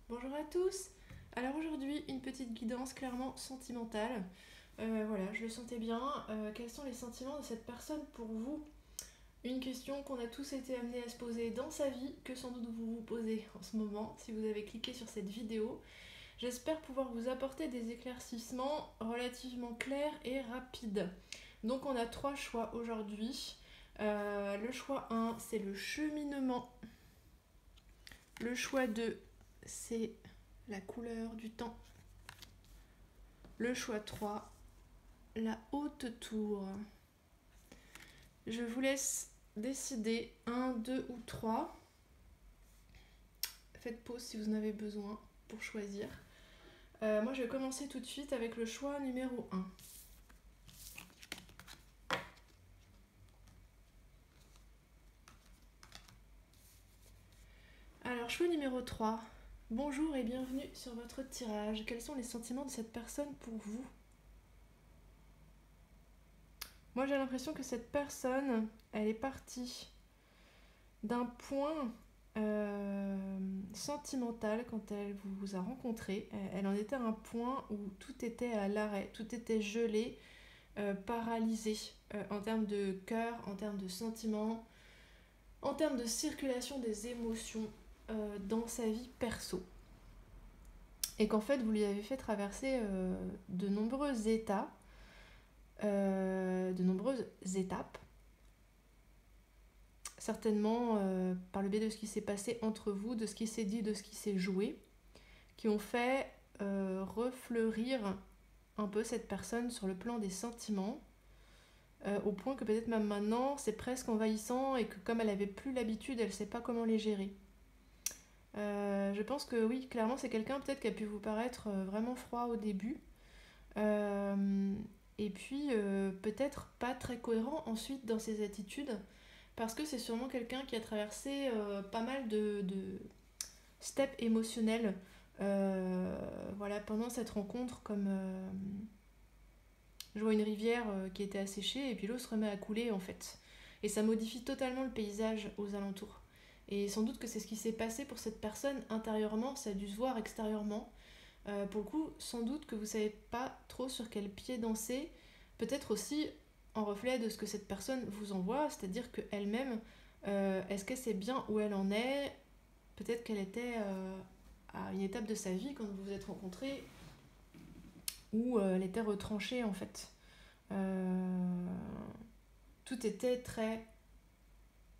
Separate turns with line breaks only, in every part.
Bonjour à tous. Alors aujourd'hui, une petite guidance clairement sentimentale. Voilà, je le sentais bien. Quels sont les sentiments de cette personne pour vous? Une question qu'on a tous été amenés à se poser dans sa vie, que sans doute vous vous posez en ce moment si vous avez cliqué sur cette vidéo. J'espère pouvoir vous apporter des éclaircissements relativement clairs et rapides. Donc on a trois choix aujourd'hui. Le choix 1, c'est le cheminement. Le choix 2, c'est la couleur du temps. Le choix 3, la haute tour. Je vous laisse décider 1, 2 ou 3. Faites pause si vous en avez besoin pour choisir. Moi, je vais commencer tout de suite avec le choix numéro 1. Alors, choix numéro 3. Bonjour et bienvenue sur votre tirage. Quels sont les sentiments de cette personne pour vous? Moi, j'ai l'impression que cette personne, elle est partie d'un point sentimental quand elle vous a rencontré. Elle en était à un point où tout était à l'arrêt, tout était gelé, paralysé en termes de cœur, en termes de sentiments, en termes de circulation des émotions dans sa vie perso. Et qu'en fait, vous lui avez fait traverser de nombreux états, de nombreuses étapes, certainement par le biais de ce qui s'est passé entre vous, de ce qui s'est dit, de ce qui s'est joué, qui ont fait refleurir un peu cette personne sur le plan des sentiments, au point que peut-être même maintenant c'est presque envahissant et que comme elle avait plus l'habitude, elle ne sait pas comment les gérer. Je pense que oui, clairement c'est quelqu'un peut-être qui a pu vous paraître vraiment froid au début, et puis peut-être pas très cohérent ensuite dans ses attitudes, parce que c'est sûrement quelqu'un qui a traversé pas mal de steps émotionnels voilà, pendant cette rencontre, comme je vois une rivière qui était asséchée et puis l'eau se remet à couler en fait. Et ça modifie totalement le paysage aux alentours. Et sans doute que c'est ce qui s'est passé pour cette personne intérieurement, ça a dû se voir extérieurement. Pour le coup, sans doute que vous ne savez pas trop sur quel pied danser, peut-être aussi en reflet de ce que cette personne vous envoie, c'est-à-dire qu'elle-même, est-ce qu'elle sait bien où elle en est? Peut-être qu'elle était à une étape de sa vie quand vous vous êtes rencontrés où elle était retranchée en fait. Euh, Tout était très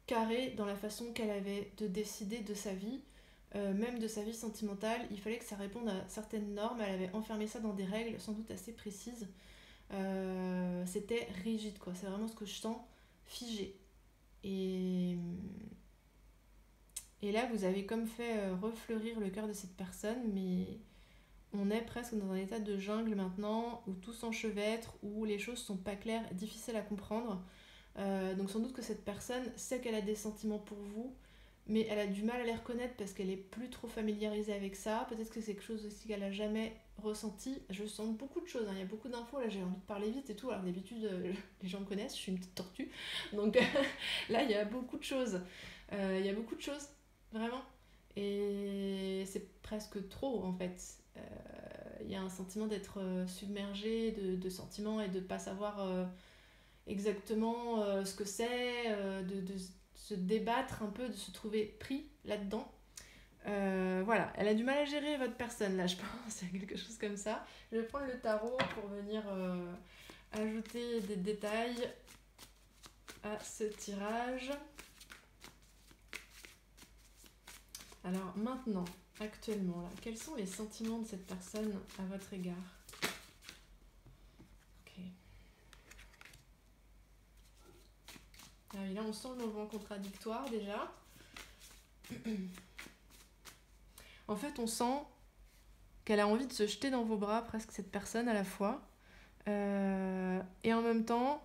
carré dans la façon qu'elle avait de décider de sa vie, même de sa vie sentimentale. Il fallait que ça réponde à certaines normes. Elle avait enfermé ça dans des règles sans doute assez précises. C'était rigide, quoi. C'est vraiment ce que je sens, figé. Et, et là, vous avez comme fait refleurir le cœur de cette personne, mais on est presque dans un état de jungle maintenant, où tout s'enchevêtre, où les choses sont pas claires, difficiles à comprendre. Donc sans doute que cette personne sait qu'elle a des sentiments pour vous, mais elle a du mal à les reconnaître parce qu'elle est plus trop familiarisée avec ça. Peut-être que c'est quelque chose aussi qu'elle a jamais ressenti. Je sens beaucoup de choses, hein. Il y a beaucoup d'infos, là j'ai envie de parler vite et tout. Alors d'habitude les gens me connaissent, je suis une petite tortue. Donc là il y a beaucoup de choses. Il y a beaucoup de choses, vraiment. Et c'est presque trop en fait. Il y a un sentiment d'être submergé de sentiments et de ne pas savoir exactement ce que c'est, de se débattre un peu, de se trouver pris là-dedans. Voilà, elle a du mal à gérer votre personne là, je pense, il y a quelque chose comme ça. Je vais prendre le tarot pour venir ajouter des détails à ce tirage. Alors maintenant, actuellement, là, quels sont les sentiments de cette personne à votre égard? Ok. Ah oui, là on sent le mouvement contradictoire déjà. En fait, on sent qu'elle a envie de se jeter dans vos bras, presque cette personne à la fois. Et en même temps,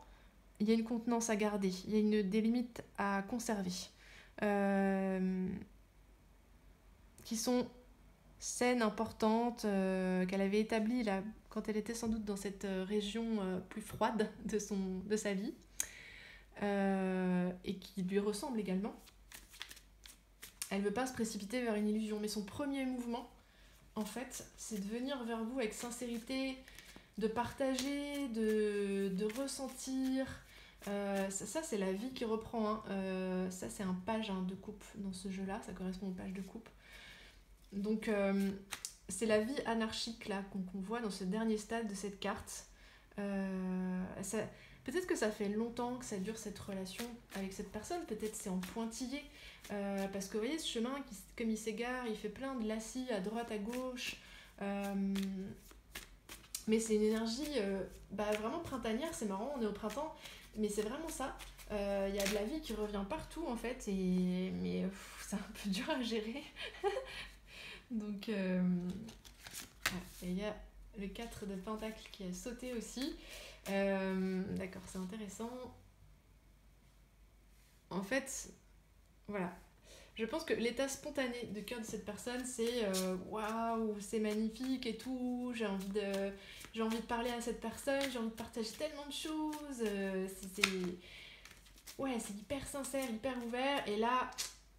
il y a une contenance à garder, il y a des limites à conserver, qui sont saines, importantes, qu'elle avait établies là, quand elle était sans doute dans cette région plus froide de sa vie, et qui lui ressemble également. Elle ne veut pas se précipiter vers une illusion, mais son premier mouvement, en fait, c'est de venir vers vous avec sincérité, de partager, de ressentir. Ça, c'est la vie qui reprend, hein. Ça, c'est un page, hein, de coupe dans ce jeu-là, ça correspond aux pages de coupe. Donc, c'est la vie anarchique là qu'on voit dans ce dernier stade de cette carte. Ça, peut-être que ça fait longtemps que ça dure cette relation avec cette personne, peut-être c'est en pointillé, parce que vous voyez ce chemin, comme il s'égare, il fait plein de lacis à droite, à gauche, mais c'est une énergie vraiment printanière, c'est marrant, on est au printemps, mais c'est vraiment ça. Il y a de la vie qui revient partout en fait, mais c'est un peu dur à gérer. Donc, et il y a le 4 de Pentacle qui a sauté aussi. D'accord, c'est intéressant. En fait, voilà. Je pense que l'état spontané de cœur de cette personne, c'est waouh, c'est magnifique et tout. J'ai envie de parler à cette personne, j'ai envie de partager tellement de choses. Ouais, c'est hyper sincère, hyper ouvert. Et là,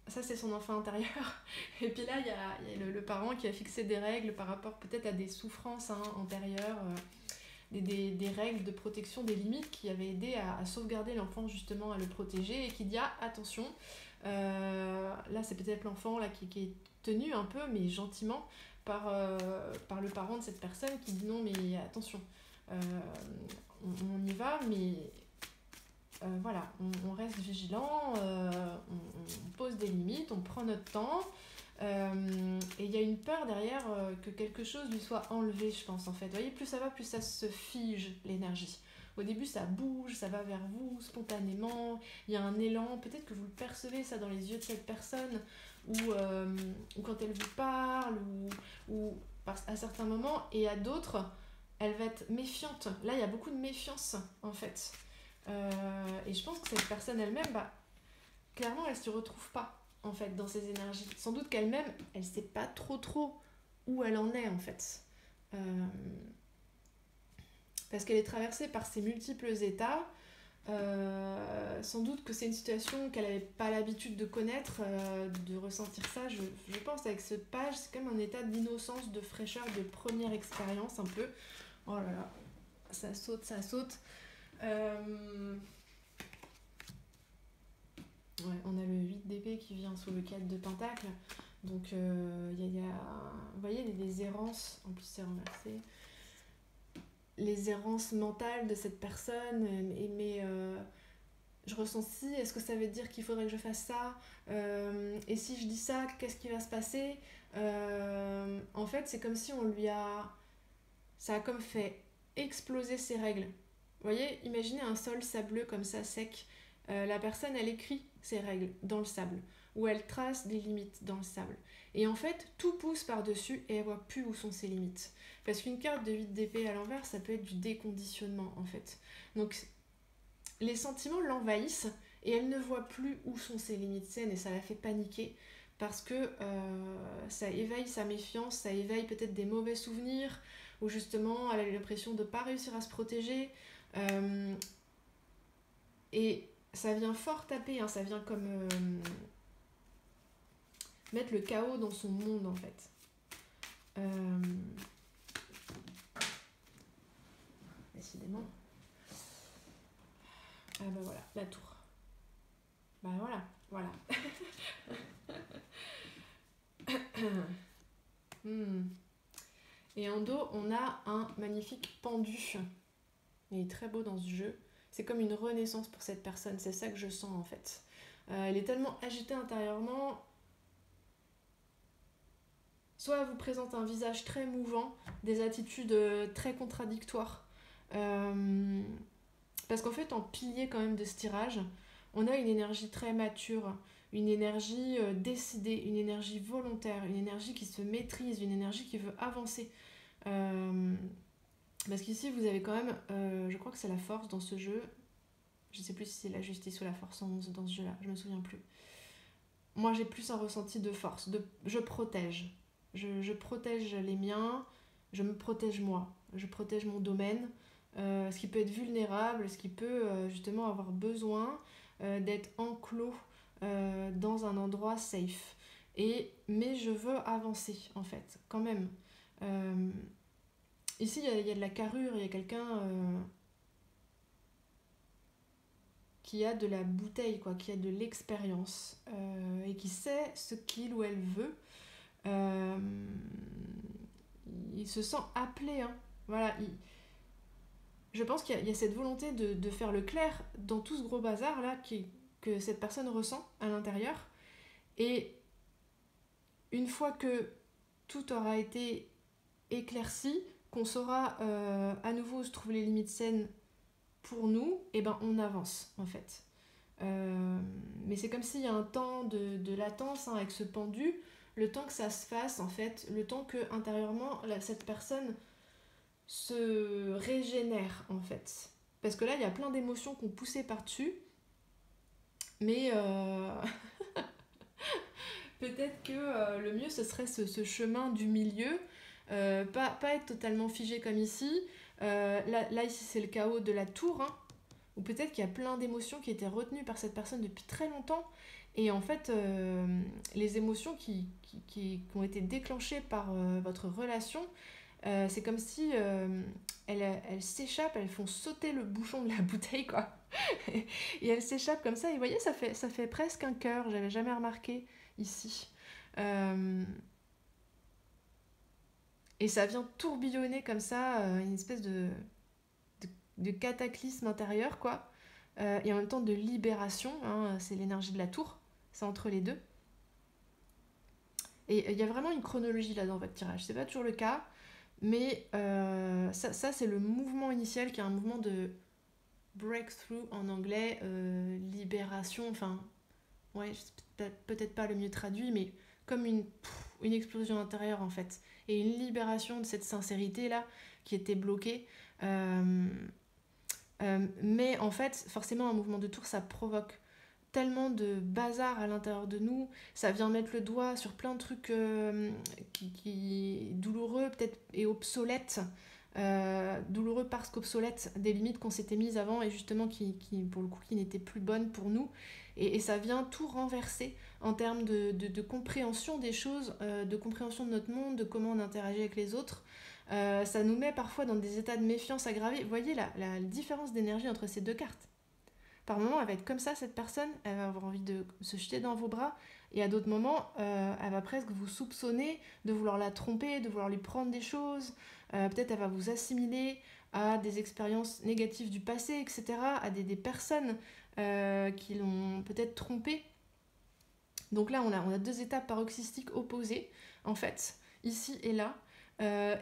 ça, c'est son enfant intérieur. Et puis là, il y a le parent qui a fixé des règles par rapport peut-être à des souffrances, hein, antérieures, des règles de protection, des limites qui avaient aidé à sauvegarder l'enfant, justement, à le protéger. Et qui dit, ah, attention, là, c'est peut-être l'enfant là, qui est tenu un peu, mais gentiment, par le parent de cette personne qui dit non, mais attention, euh, on y va, mais voilà, on reste vigilant, on pose des limites, on prend notre temps. Et il y a une peur derrière, que quelque chose lui soit enlevé, je pense, en fait. Vous voyez, plus ça va, plus ça se fige, l'énergie. Au début, ça bouge, ça va vers vous spontanément, il y a un élan, peut-être que vous le percevez ça dans les yeux de cette personne, ou quand elle vous parle, ou à certains moments, et à d'autres, elle va être méfiante. Là, il y a beaucoup de méfiance, en fait. Et je pense que cette personne elle-même, clairement, elle se retrouve pas, en fait, dans ses énergies. Sans doute qu'elle-même, elle sait pas trop où elle en est, en fait. Euh, Parce qu'elle est traversée par ces multiples états. Sans doute que c'est une situation qu'elle n'avait pas l'habitude de connaître, de ressentir ça. Je pense avec ce page, c'est comme un état d'innocence, de fraîcheur, de première expérience un peu. Oh là là, ça saute, ça saute. Ouais, on a le 8 d'épée qui vient sous le 4 de pentacle. Donc, vous voyez, il y a des errances, en plus c'est renversé. Les errances mentales de cette personne, mais je ressens ci, est-ce que ça veut dire qu'il faudrait que je fasse ça, et si je dis ça, qu'est-ce qui va se passer, en fait, c'est comme si ça a comme fait exploser ses règles. Vous voyez, imaginez un sol sableux comme ça, sec. La personne, elle écrit ses règles dans le sable, ou elle trace des limites dans le sable. Et en fait, tout pousse par-dessus et elle voit plus où sont ses limites. Parce qu'une carte de 8 d'épée à l'envers, ça peut être du déconditionnement, en fait. Donc, les sentiments l'envahissent et elle ne voit plus où sont ses limites saines et ça la fait paniquer parce que ça éveille sa méfiance, ça éveille peut-être des mauvais souvenirs où justement elle a l'impression de ne pas réussir à se protéger. Et ça vient fort taper, hein, ça vient comme mettre le chaos dans son monde, en fait. Décidément. Ah bah voilà, la tour. Bah voilà. Et en dos, on a un magnifique pendu. Il est très beau dans ce jeu. C'est comme une renaissance pour cette personne, c'est ça que je sens, en fait. Elle est tellement agitée intérieurement. Soit elle vous présente un visage très mouvant, des attitudes très contradictoires. Parce qu'en fait, en pilier quand même de ce tirage, on a une énergie très mature, une énergie décidée, une énergie volontaire, une énergie qui se maîtrise, une énergie qui veut avancer. Parce qu'ici, vous avez quand même, je crois que c'est la force dans ce jeu. Je ne sais plus si c'est la justice ou la force en 11 dans ce jeu-là, je me souviens plus. Moi, j'ai plus un ressenti de force, je protège. Je protège les miens, je me protège moi, je protège mon domaine, ce qui peut être vulnérable, ce qui peut justement avoir besoin d'être enclos dans un endroit safe. Mais je veux avancer, en fait, quand même. Euh, Ici, il y a de la carrure, il y a quelqu'un qui a de la bouteille, quoi, qui a de l'expérience et qui sait ce qu'il ou elle veut. Euh, il se sent appelé, hein. Voilà, je pense qu'il y a cette volonté de faire le clair dans tout ce gros bazar là que cette personne ressent à l'intérieur. Et une fois que tout aura été éclairci, qu'on saura à nouveau où se trouvent les limites saines pour nous, et ben on avance en fait. Mais c'est comme s'il y a un temps de latence hein, avec ce pendu, le temps que ça se fasse en fait, le temps que intérieurement cette personne se régénère en fait. Parce que là, il y a plein d'émotions qu'on poussait par-dessus, mais peut-être que le mieux ce serait ce chemin du milieu, pas être totalement figé comme ici. Là ici, c'est le chaos de la tour, hein, ou peut-être qu'il y a plein d'émotions qui étaient retenues par cette personne depuis très longtemps. Et en fait, les émotions qui ont été déclenchées par votre relation, c'est comme si elles s'échappent, elles font sauter le bouchon de la bouteille, quoi. Et elles s'échappent comme ça. Et vous voyez, ça fait presque un cœur. J'avais jamais remarqué ici. Euh, et ça vient tourbillonner comme ça, une espèce de cataclysme intérieur, quoi. Et en même temps de libération. Hein, c'est l'énergie de la tour. C'est entre les deux. Et il y a vraiment une chronologie là dans votre tirage. C'est pas toujours le cas. Mais ça c'est le mouvement initial qui est un mouvement de breakthrough en anglais, libération, enfin, ouais, c'est peut-être pas le mieux traduit, mais comme une explosion intérieure en fait. Et une libération de cette sincérité là qui était bloquée. Euh, mais en fait, forcément, un mouvement de tour ça provoque tellement de bazar à l'intérieur de nous, ça vient mettre le doigt sur plein de trucs qui douloureux peut-être et obsolètes, douloureux parce qu'obsolètes, des limites qu'on s'était mises avant et justement pour le coup qui n'étaient plus bonnes pour nous, et ça vient tout renverser en termes de compréhension des choses, de compréhension de notre monde, de comment on interagit avec les autres. Ça nous met parfois dans des états de méfiance aggravés. Vous voyez la différence d'énergie entre ces deux cartes. Par moments, elle va être comme ça, cette personne, elle va avoir envie de se jeter dans vos bras, et à d'autres moments, elle va presque vous soupçonner de vouloir la tromper, de vouloir lui prendre des choses, peut-être elle va vous assimiler à des expériences négatives du passé, etc., à des personnes qui l'ont peut-être trompée. Donc là, on a deux étapes paroxystiques opposées, en fait, ici et là.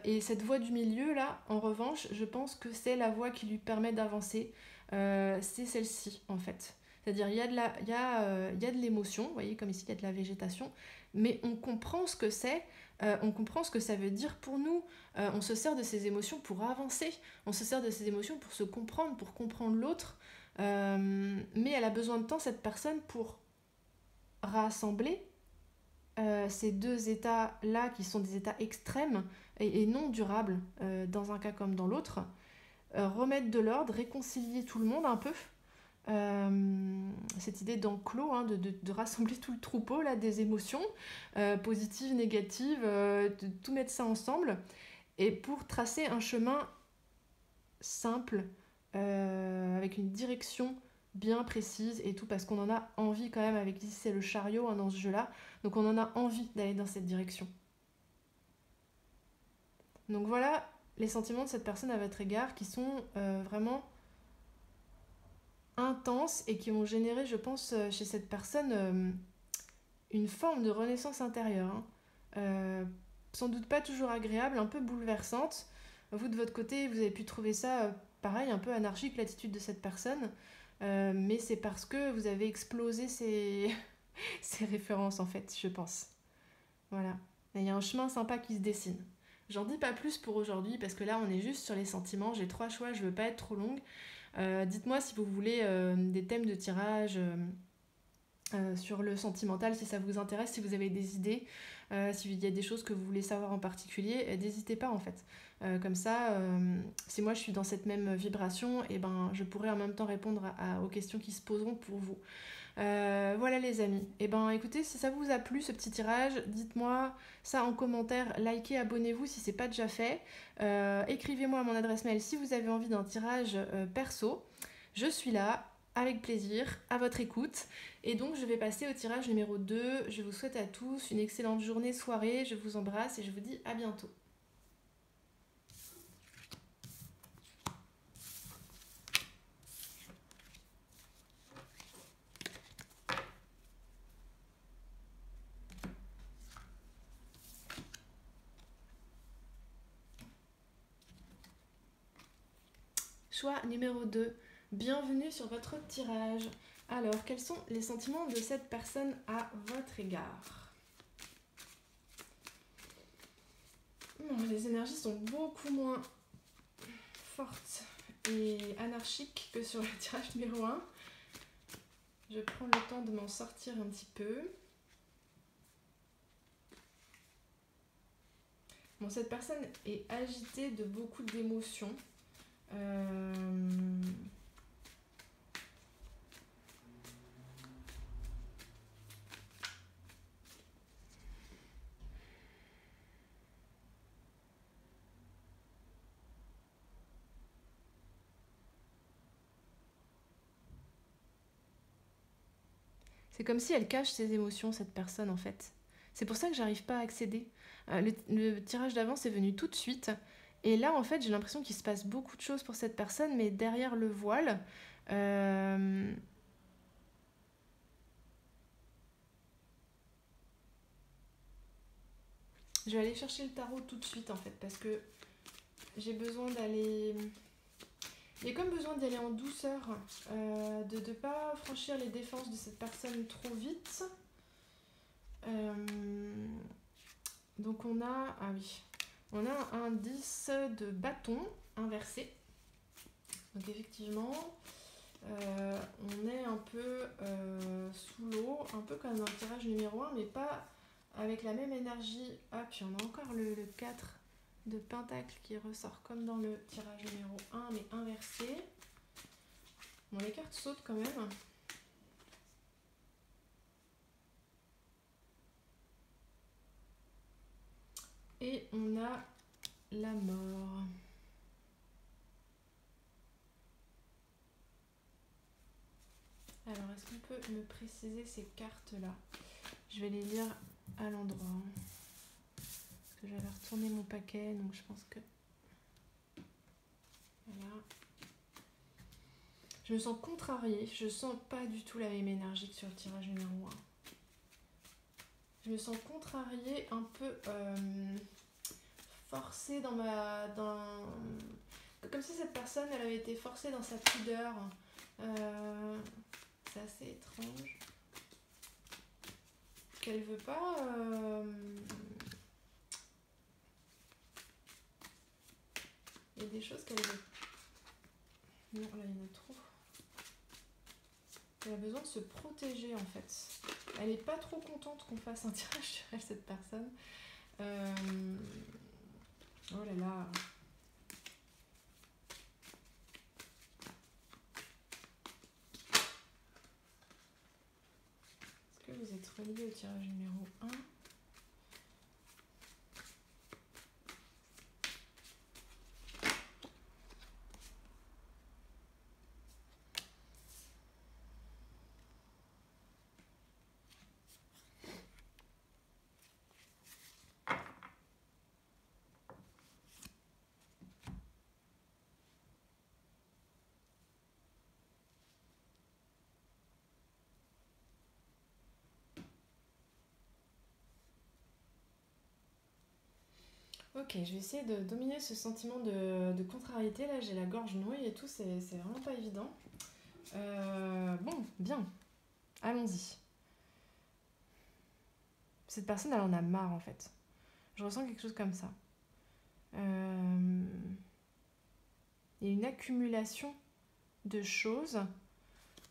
Et cette voie du milieu, là, en revanche, je pense que c'est la voie qui lui permet d'avancer. C'est celle-ci, en fait. C'est-à-dire, il y a de l'émotion, vous voyez, comme ici, il y a de la végétation, mais on comprend ce que c'est, on comprend ce que ça veut dire pour nous. On se sert de ces émotions pour avancer, on se sert de ces émotions pour comprendre l'autre. Mais elle a besoin de temps, cette personne, pour rassembler ces deux états-là qui sont des états extrêmes et non durables dans un cas comme dans l'autre, remettre de l'ordre, réconcilier tout le monde un peu. Cette idée d'enclos, hein, de rassembler tout le troupeau là, des émotions positives, négatives, de tout mettre ça ensemble et pour tracer un chemin simple avec une direction bien précise et tout parce qu'on en a envie quand même avec ici c'est le chariot hein, dans ce jeu là donc on en a envie d'aller dans cette direction. Donc voilà les sentiments de cette personne à votre égard qui sont vraiment intenses et qui vont générer je pense chez cette personne une forme de renaissance intérieure hein. Sans doute pas toujours agréable, un peu bouleversante. Vous de votre côté vous avez pu trouver ça pareil un peu anarchique l'attitude de cette personne. Mais c'est parce que vous avez explosé ces références en fait, je pense. Voilà. Il y a un chemin sympa qui se dessine. J'en dis pas plus pour aujourd'hui parce que là on est juste sur les sentiments. J'ai 3 choix, je veux pas être trop longue. Dites-moi si vous voulez des thèmes de tirage sur le sentimental, si ça vous intéresse, si vous avez des idées, s'il y a des choses que vous voulez savoir en particulier, n'hésitez pas en fait. Comme ça, si moi je suis dans cette même vibration, et ben, je pourrai en même temps répondre aux questions qui se poseront pour vous. Voilà les amis. Et ben écoutez, si ça vous a plu ce petit tirage, dites-moi ça en commentaire, likez, abonnez-vous si c'est pas déjà fait. Écrivez-moi à mon adresse mail si vous avez envie d'un tirage perso. Je suis là, avec plaisir, à votre écoute. Et donc je vais passer au tirage numéro 2. Je vous souhaite à tous une excellente journée, soirée. Je vous embrasse et je vous dis à bientôt. Choix numéro 2. Bienvenue sur votre tirage. Alors, quels sont les sentiments de cette personne à votre égard? Les énergies sont beaucoup moins fortes et anarchiques que sur le tirage numéro 1. Je prends le temps de m'en sortir un petit peu. Bon, cette personne est agitée de beaucoup d'émotions. C'est comme si elle cache ses émotions, cette personne, en fait. C'est pour ça que j'arrive pas à accéder. Le tirage d'avance est venu tout de suite. Et là, en fait, j'ai l'impression qu'il se passe beaucoup de choses pour cette personne, mais derrière le voile, je vais aller chercher le tarot tout de suite, en fait, parce que j'ai besoin d'aller... Il y a comme besoin d'y aller en douceur, de ne pas franchir les défenses de cette personne trop vite. Donc on a... Ah oui. On a un 10 de bâton inversé. Donc effectivement, on est un peu sous l'eau, un peu comme dans le tirage numéro 1, mais pas avec la même énergie. Ah, puis on a encore le 4 de pentacle qui ressort comme dans le tirage numéro 1, mais inversé. Bon, les cartes sautent quand même. Et on a la mort. Alors, est-ce qu'on peut me préciser ces cartes-là? Je vais les lire à l'endroit. Parce que j'avais retourné mon paquet, donc je pense que... Voilà. Je me sens contrariée. Je sens pas du tout la même énergie que sur le tirage numéro 1. Je me sens contrariée, un peu forcée dans ma... Comme si cette personne, elle avait été forcée dans sa pudeur. C'est assez étrange. Qu'elle veut pas... Il y a des choses qu'elle veut... Non, là, il y en a trop. Elle a besoin de se protéger, en fait. Elle est pas trop contente qu'on fasse un tirage sur elle, cette personne. Oh là là. Est-ce que vous êtes relié au tirage numéro 1? Ok, je vais essayer de dominer ce sentiment de contrariété. Là, j'ai la gorge nouée et tout, c'est vraiment pas évident. Bon, bien. Allons-y. Cette personne, elle en a marre, en fait. Je ressens quelque chose comme ça. Il y a une accumulation de choses,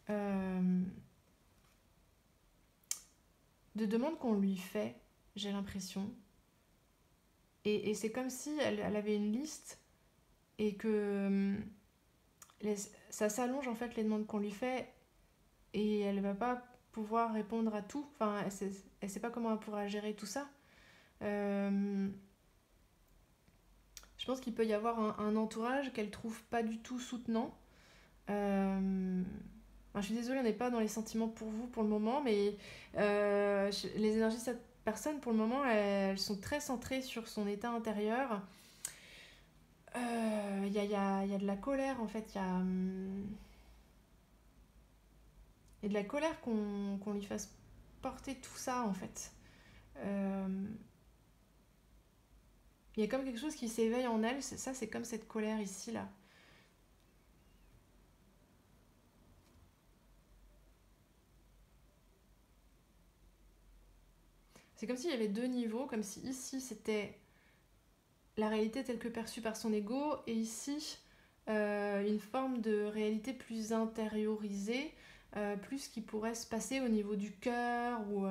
de demandes qu'on lui fait, j'ai l'impression. Et c'est comme si elle avait une liste et que ça s'allonge en fait les demandes qu'on lui fait et elle va pas pouvoir répondre à tout. Enfin, elle sait pas comment elle pourra gérer tout ça. Euh, je pense qu'il peut y avoir un entourage qu'elle trouve pas du tout soutenant. Je suis désolée, on n'est pas dans les sentiments pour vous pour le moment, mais les énergies de cette personne, pour le moment, elles sont très centrées sur son état intérieur. Il y a de la colère, en fait. Il y a de la colère qu'on lui fasse porter tout ça, en fait. Euh, il y a comme quelque chose qui s'éveille en elle. Ça, c'est comme cette colère ici, là. C'est comme s'il y avait deux niveaux, comme si ici, c'était la réalité telle que perçue par son ego, et ici, une forme de réalité plus intériorisée, plus qui pourrait se passer au niveau du cœur, ou...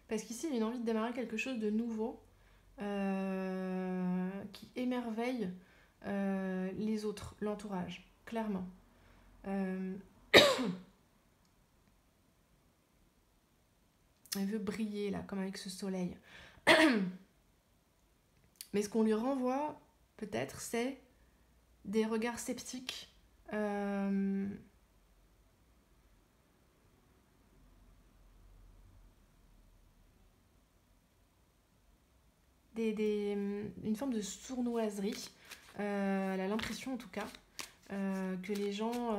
Parce qu'ici, il y a une envie de démarrer quelque chose de nouveau, qui émerveille les autres, l'entourage, clairement. Euh, elle veut briller, là, comme avec ce soleil. Mais ce qu'on lui renvoie, peut-être, c'est des regards sceptiques. Une forme de sournoiserie. Elle a l'impression, en tout cas, que les gens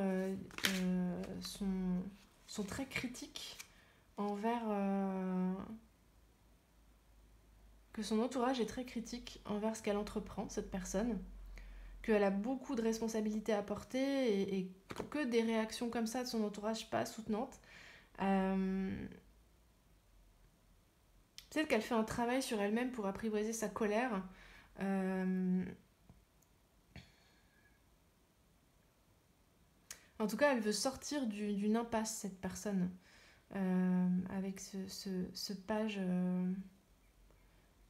sont très critiques envers... que son entourage est très critique envers ce qu'elle entreprend, cette personne, qu'elle a beaucoup de responsabilités à porter et que des réactions comme ça de son entourage pas soutenantes. Peut-être qu'elle fait un travail sur elle-même pour apprivoiser sa colère. En tout cas, elle veut sortir d'une impasse, cette personne, avec ce page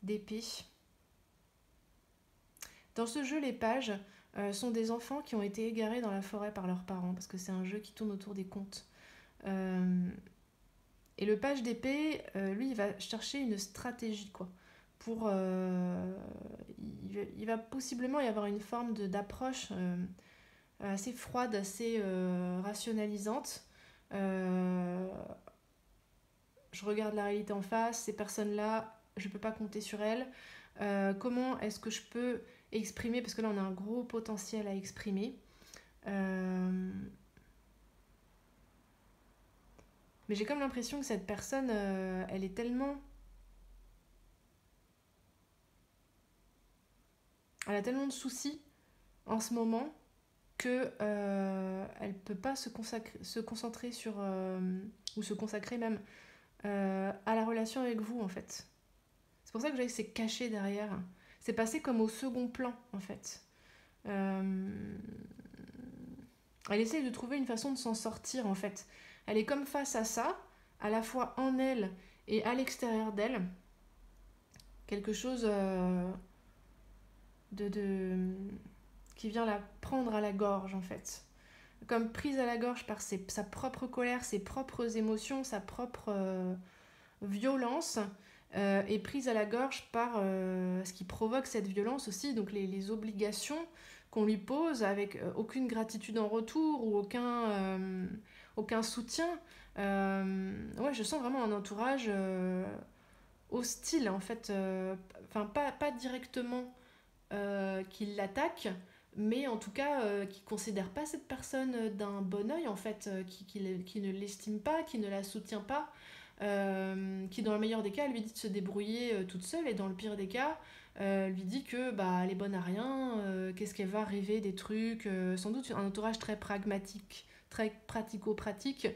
d'épée. Dans ce jeu, les pages sont des enfants qui ont été égarés dans la forêt par leurs parents, parce que c'est un jeu qui tourne autour des contes. Et le page d'épée, lui, il va chercher une stratégie, quoi. Pour, il va possiblement y avoir une forme d'approche assez froide, assez rationalisante. Je regarde la réalité en face, ces personnes-là, je ne peux pas compter sur elles. Comment est-ce que je peux exprimer, parce que là on a un gros potentiel à exprimer. Mais j'ai comme l'impression que cette personne, elle est tellement... Elle a tellement de soucis en ce moment que elle peut pas se concentrer sur... ou se consacrer même à la relation avec vous, en fait. C'est pour ça que je dirais que c'est caché derrière. C'est passé comme au second plan, en fait. Elle essaye de trouver une façon de s'en sortir, en fait. Elle est comme face à ça, à la fois en elle et à l'extérieur d'elle. Quelque chose qui vient la prendre à la gorge, en fait. Comme prise à la gorge par sa propre colère, ses propres émotions, sa propre violence, est prise à la gorge par ce qui provoque cette violence aussi, donc les obligations qu'on lui pose avec aucune gratitude en retour ou aucun soutien. Ouais, je sens vraiment un entourage hostile, en fait. Enfin, pas directement qui l'attaque, mais en tout cas qui ne considère pas cette personne d'un bon œil, en fait, qui ne l'estime pas, qui ne la soutient pas, qui dans le meilleur des cas lui dit de se débrouiller toute seule, et dans le pire des cas lui dit que bah, elle est bonne à rien, qu'est-ce qu'elle va rêver des trucs, sans doute un entourage très pragmatique, très pratico-pratique,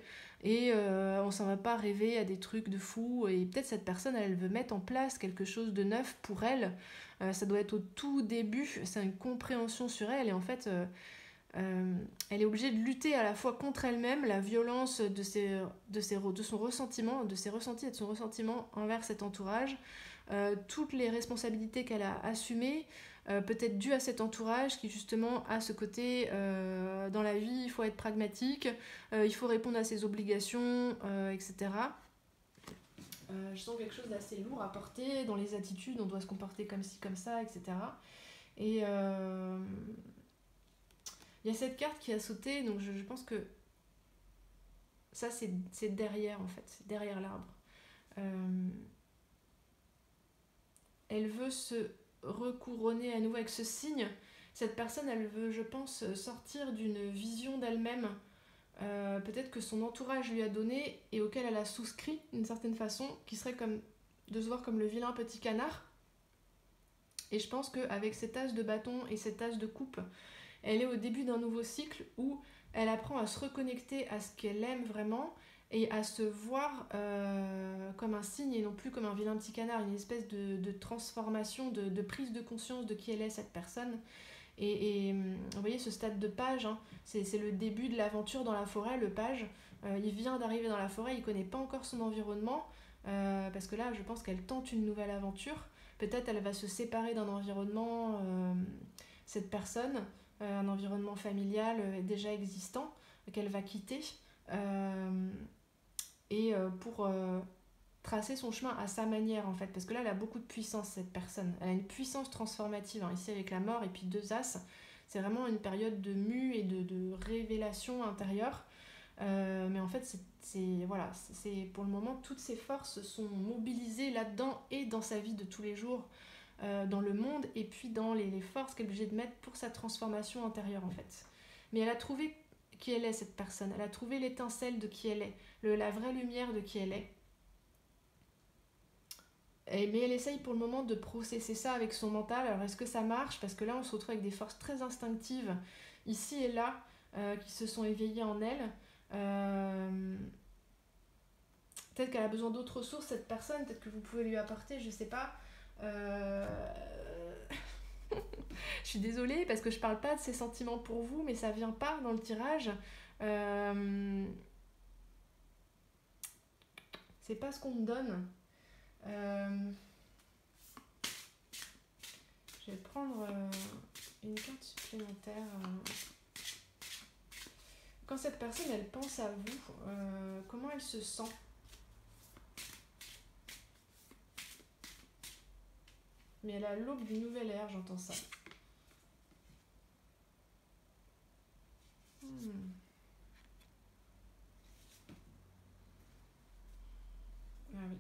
et on s'en va pas rêver à des trucs de fou, et peut-être cette personne elle veut mettre en place quelque chose de neuf pour elle. Ça doit être au tout début, c'est une compréhension sur elle, et en fait elle est obligée de lutter à la fois contre elle-même, la violence de son ressentiment, de ses ressentis et de son ressentiment envers cet entourage, toutes les responsabilités qu'elle a assumées, peut-être dues à cet entourage qui justement a ce côté dans la vie, il faut être pragmatique, il faut répondre à ses obligations, etc. Je sens quelque chose d'assez lourd à porter dans les attitudes, on doit se comporter comme ci, comme ça, etc. Et il y a cette carte qui a sauté, donc je pense que ça c'est derrière en fait, c'est derrière l'arbre. Elle veut se recouronner à nouveau avec ce signe. Cette personne, elle veut, je pense, sortir d'une vision d'elle-même, peut-être que son entourage lui a donné et auquel elle a souscrit d'une certaine façon, qui serait comme de se voir comme le vilain petit canard. Et je pense qu'avec cet as de bâton et cet as de coupe, elle est au début d'un nouveau cycle où elle apprend à se reconnecter à ce qu'elle aime vraiment et à se voir comme un signe et non plus comme un vilain petit canard, une espèce de transformation, de prise de conscience de qui elle est cette personne. Et vous voyez ce stade de page, hein, c'est le début de l'aventure dans la forêt, le page. Il vient d'arriver dans la forêt, il ne connaît pas encore son environnement, parce que là je pense qu'elle tente une nouvelle aventure. Peut-être elle va se séparer d'un environnement, cette personne, un environnement familial déjà existant, qu'elle va quitter. Pour tracer son chemin à sa manière en fait, parce que là elle a beaucoup de puissance cette personne, elle a une puissance transformative, hein, ici avec la mort et puis 2 as, c'est vraiment une période de mue et de révélation intérieure, mais en fait voilà, c'est pour le moment toutes ses forces sont mobilisées là-dedans et dans sa vie de tous les jours, dans le monde et puis dans les forces qu'elle est obligée de mettre pour sa transformation intérieure en fait. Mais elle a trouvé qui elle est cette personne, elle a trouvé l'étincelle de qui elle est, la vraie lumière de qui elle est. Mais elle essaye pour le moment de processer ça avec son mental. Alors est-ce que ça marche? Parce que là on se retrouve avec des forces très instinctives ici et là qui se sont éveillées en elle. Peut-être qu'elle a besoin d'autres ressources cette personne, peut-être que vous pouvez lui apporter, je sais pas. Je suis désolée parce que je parle pas de ses sentiments pour vous, mais ça vient pas dans le tirage. C'est pas ce qu'on me donne. Je vais prendre une carte supplémentaire. Quand cette personne elle pense à vous, comment elle se sent? Mais elle a l'aube d'une nouvelle ère, j'entends ça. Ah oui.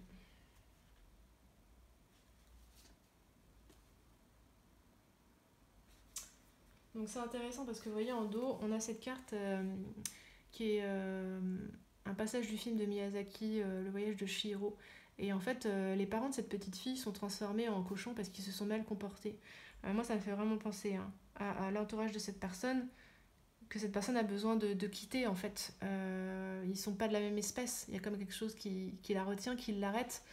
Donc c'est intéressant parce que vous voyez en dos, on a cette carte qui est un passage du film de Miyazaki, Le voyage de Chihiro. Et en fait, les parents de cette petite fille sont transformés en cochons parce qu'ils se sont mal comportés. Moi, ça me fait vraiment penser à l'entourage de cette personne, que cette personne a besoin de quitter en fait. Ils sont pas de la même espèce, il y a comme quelque chose qui la retient, qui l'arrête.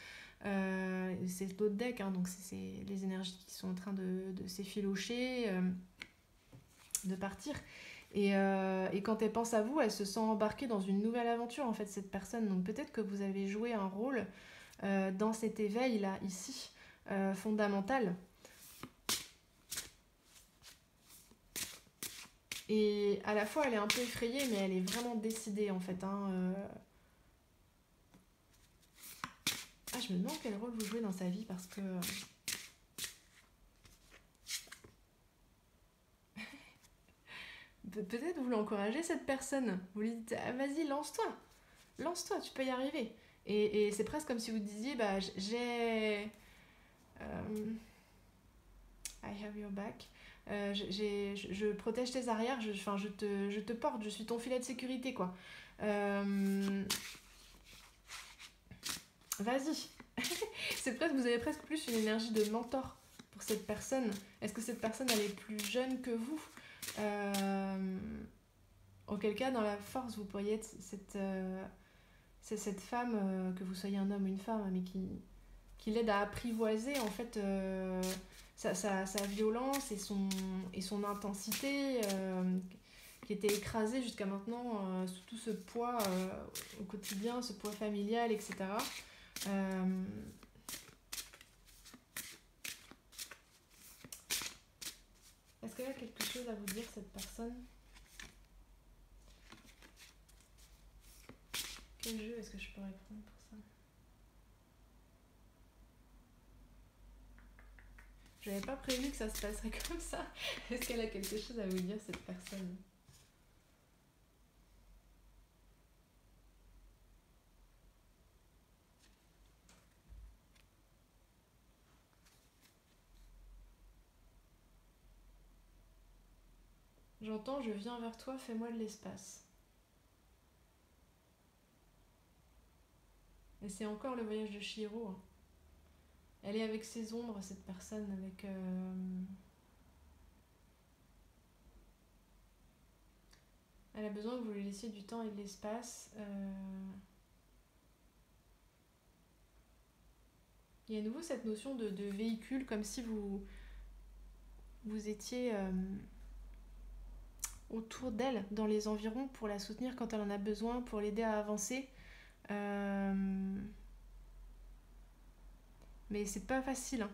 C'est l'autre deck, hein, donc c'est les énergies qui sont en train de s'effilocher, de partir. Et quand elle pense à vous, elle se sent embarquée dans une nouvelle aventure en fait, cette personne. Donc peut-être que vous avez joué un rôle dans cet éveil là, ici, fondamental. Et à la fois, elle est un peu effrayée, mais elle est vraiment décidée, en fait. Hein. Ah, je me demande quel rôle vous jouez dans sa vie, parce que... Peut-être vous l'encouragez, cette personne. Vous lui dites, ah, vas-y, lance-toi, tu peux y arriver. Et c'est presque comme si vous disiez, bah, j'ai... I have your back. Je protège tes arrières, je te porte, je suis ton filet de sécurité, quoi. Vas-y. C'est presque, vous avez presque plus une énergie de mentor pour cette personne. Est-ce que cette personne, elle est plus jeune que vous? Auquel cas, dans la force, vous pourriez être cette femme, que vous soyez un homme ou une femme, mais qui l'aide à apprivoiser, en fait... sa violence et son intensité qui était écrasée jusqu'à maintenant sous tout ce poids au quotidien, ce poids familial, etc. qu'elle a quelque chose à vous dire, cette personne? Quel jeu est-ce que je pourrais prendre pour ça? Je n'avais pas prévu que ça se passerait comme ça. Est-ce qu'elle a quelque chose à vous dire, cette personne? J'entends, je viens vers toi, fais-moi de l'espace. Et c'est encore le voyage de Chihiro, hein. Elle est avec ses ombres, cette personne, avec... Elle a besoin que vous lui laissiez du temps et de l'espace. Il y a à nouveau cette notion de véhicule, comme si vous étiez autour d'elle, dans les environs, pour la soutenir quand elle en a besoin, pour l'aider à avancer. Mais c'est pas facile, hein.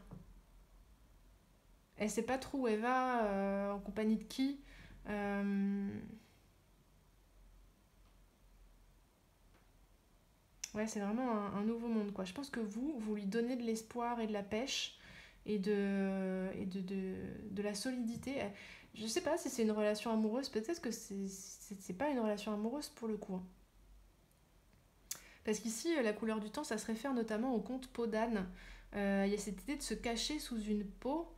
Elle sait pas trop où elle va, en compagnie de qui. Ouais, c'est vraiment un nouveau monde, quoi. Je pense que vous lui donnez de l'espoir et de la pêche et de la solidité. Je sais pas si c'est une relation amoureuse, peut-être que c'est pas une relation amoureuse pour le coup, hein. Parce qu'ici, la couleur du temps, ça se réfère notamment au conte Peau d'âne. Il y a cette idée de se cacher sous une peau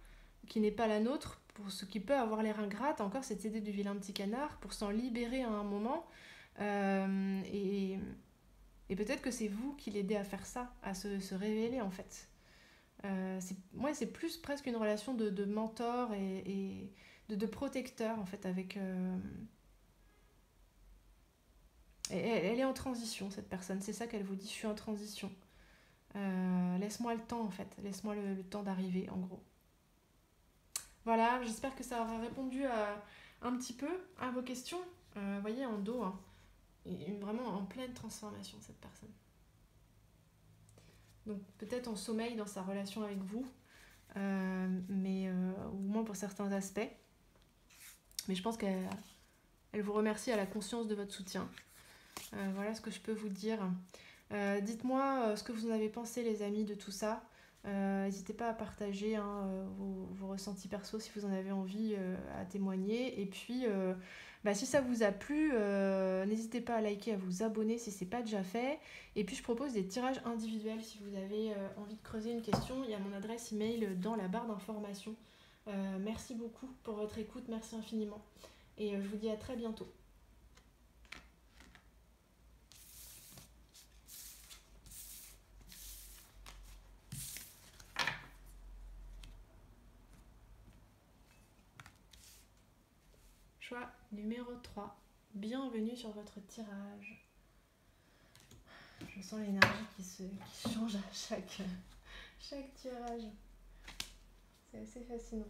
qui n'est pas la nôtre, pour ce qui peut avoir l'air ingrate, encore cette idée du vilain petit canard, pour s'en libérer à un moment. Euh, et, et peut-être que c'est vous qui l'aidez à faire ça, à se révéler en fait. Moi, c'est plus presque une relation de mentor et de protecteur en fait avec... elle est en transition, cette personne, c'est ça qu'elle vous dit, je suis en transition. Laisse-moi le temps en fait, laisse-moi le temps d'arriver en gros. Voilà, j'espère que ça aura répondu un petit peu à vos questions. Vous voyez, en dos, hein, vraiment en pleine transformation cette personne. Donc peut-être en sommeil dans sa relation avec vous, mais au moins pour certains aspects. Mais je pense qu'elle vous remercie à la conscience de votre soutien. Voilà ce que je peux vous dire. Dites-moi ce que vous en avez pensé, les amis, de tout ça. N'hésitez pas à partager, hein, vos ressentis perso si vous en avez envie, à témoigner. Et puis, si ça vous a plu, n'hésitez pas à liker, à vous abonner si ce n'est pas déjà fait. Et puis je propose des tirages individuels si vous avez envie de creuser une question. Il y a mon adresse email dans la barre d'information. Merci beaucoup pour votre écoute, merci infiniment. Et je vous dis à très bientôt. Choix numéro 3. Bienvenue sur votre tirage. Je sens l'énergie qui change à chaque tirage. C'est assez fascinant.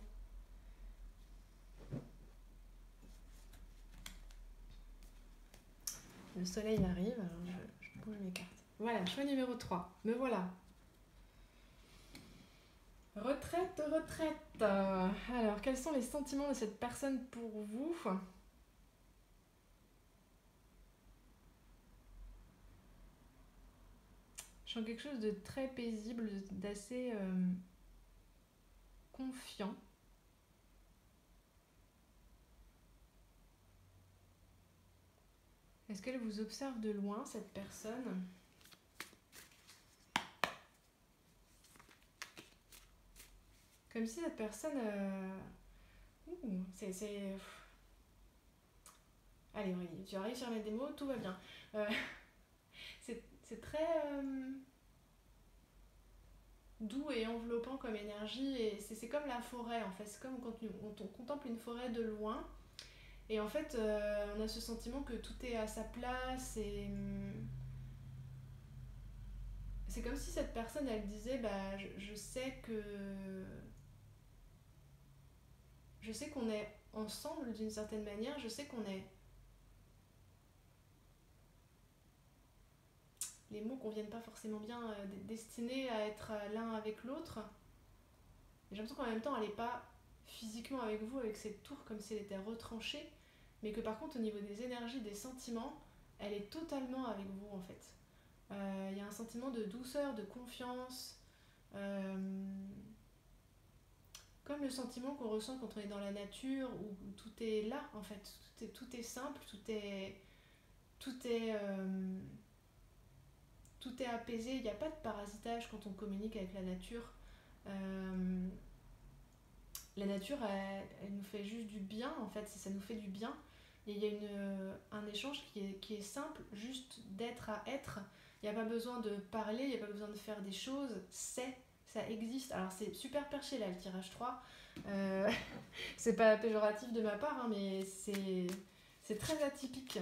Le soleil arrive, alors je bouge mes cartes. Voilà, choix numéro 3. Me voilà. Retraite. Alors, quels sont les sentiments de cette personne pour vous ? Je sens quelque chose de très paisible, d'assez confiant. Est-ce qu'elle vous observe de loin, cette personne ? Comme si cette personne... c'est... Allez, Aurélie, tu arrives sur mes démos, tout va bien. C'est très doux et enveloppant comme énergie, et c'est comme la forêt en fait. C'est comme quand on contemple une forêt de loin, et en fait on a ce sentiment que tout est à sa place, et c'est comme si cette personne elle disait je sais que... Je sais qu'on est ensemble d'une certaine manière, je sais qu'on est... Les mots conviennent pas forcément bien, destinés à être l'un avec l'autre. J'ai l'impression qu'en même temps, elle n'est pas physiquement avec vous, avec cette tour, comme si elle était retranchée, mais que par contre, au niveau des énergies, des sentiments, elle est totalement avec vous en fait. Il y a un sentiment de douceur, de confiance, comme le sentiment qu'on ressent quand on est dans la nature, où tout est là en fait, tout est simple, tout est, tout est apaisé, il n'y a pas de parasitage quand on communique avec la nature. Euh, la nature, elle nous fait juste du bien, en fait, ça nous fait du bien. Et il y a un échange qui est simple, juste d'être à être. Il n'y a pas besoin de parler, il n'y a pas besoin de faire des choses, ça existe. Alors c'est super perché là, le tirage 3. Euh, c'est pas péjoratif de ma part, hein, mais c'est très atypique.